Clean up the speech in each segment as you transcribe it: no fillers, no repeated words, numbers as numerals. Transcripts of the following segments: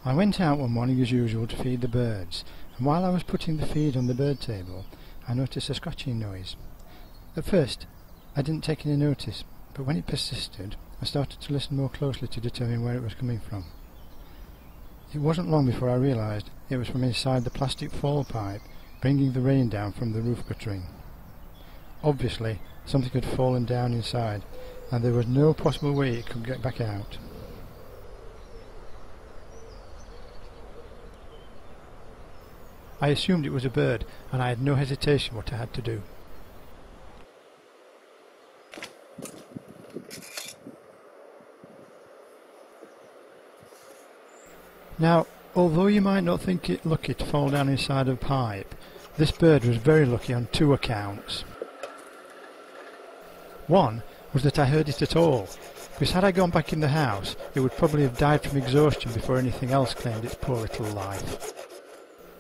I went out one morning as usual to feed the birds, and while I was putting the feed on the bird table, I noticed a scratching noise. At first, I didn't take any notice, but when it persisted, I started to listen more closely to determine where it was coming from. It wasn't long before I realised it was from inside the plastic fall pipe, bringing the rain down from the roof guttering. Obviously, something had fallen down inside, and there was no possible way it could get back out. I assumed it was a bird, and I had no hesitation what I had to do. Now, although you might not think it lucky to fall down inside a pipe, this bird was very lucky on two accounts. One was that I heard it at all, because had I gone back in the house, it would probably have died from exhaustion before anything else claimed its poor little life.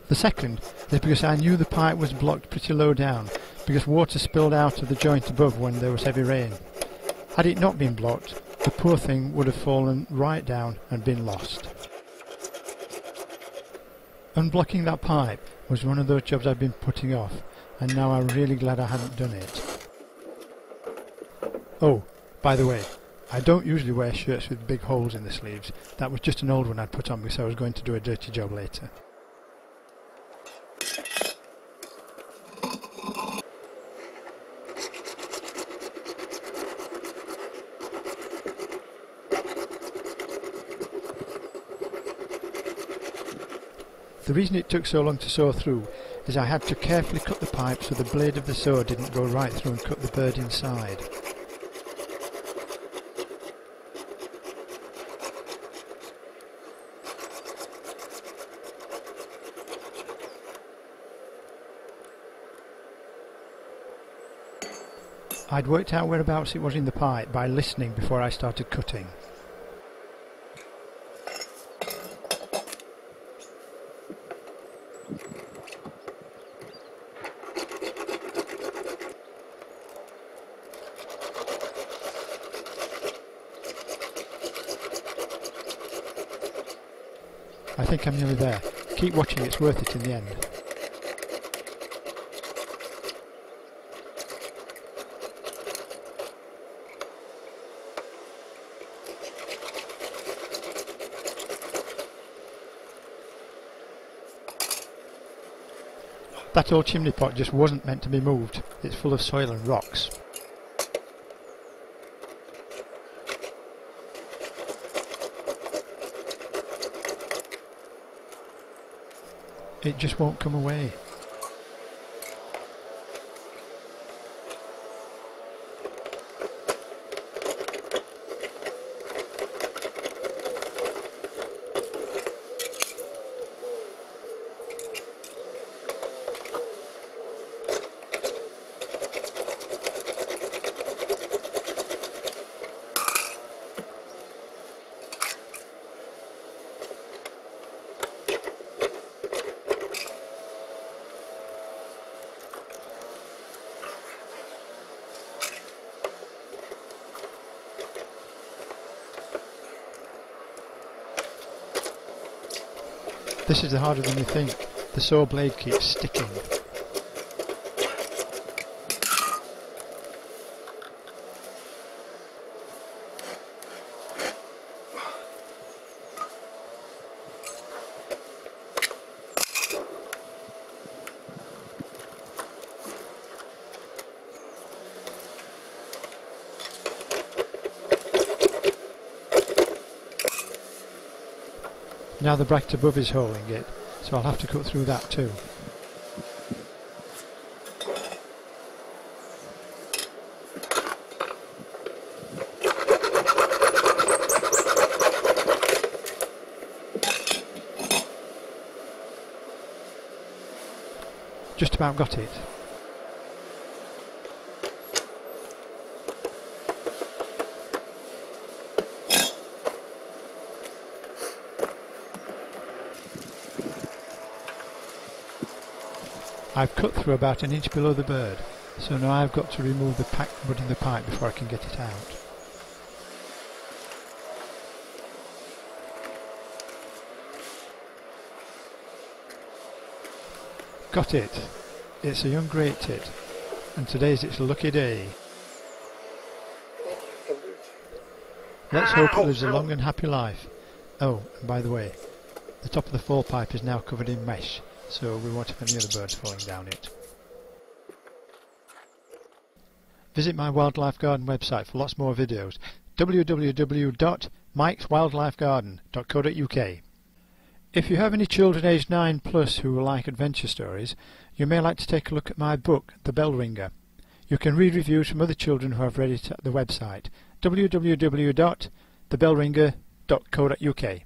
The second is because I knew the pipe was blocked pretty low down, because water spilled out of the joint above when there was heavy rain. Had it not been blocked, the poor thing would have fallen right down and been lost. Unblocking that pipe was one of those jobs I've been putting off, and now I'm really glad I hadn't done it. Oh, by the way, I don't usually wear shirts with big holes in the sleeves. That was just an old one I'd put on because I was going to do a dirty job later. The reason it took so long to saw through is I had to carefully cut the pipe so the blade of the saw didn't go right through and cut the bird inside. I'd worked out whereabouts it was in the pipe by listening before I started cutting. I think I'm nearly there. Keep watching, it's worth it in the end. That old chimney pot just wasn't meant to be moved. It's full of soil and rocks. It just won't come away. This is harder than you think. The saw blade keeps sticking. Now the bracket above is holding it, so I'll have to cut through that too. Just about got it. I've cut through about an inch below the bird, so now I've got to remove the packed mud in the pipe before I can get it out. Got it. It's a young great tit, and today's its lucky day. Let's hope it lives a long and happy life. Oh, and by the way, the top of the fall pipe is now covered in mesh, so we won't have any other birds falling down it. Visit my wildlife garden website for lots more videos. www.mikeswildlifegarden.co.uk. If you have any children aged 9+ who like adventure stories, you may like to take a look at my book, The Bell Ringer. You can read reviews from other children who have read it at the website www.thebellringer.co.uk.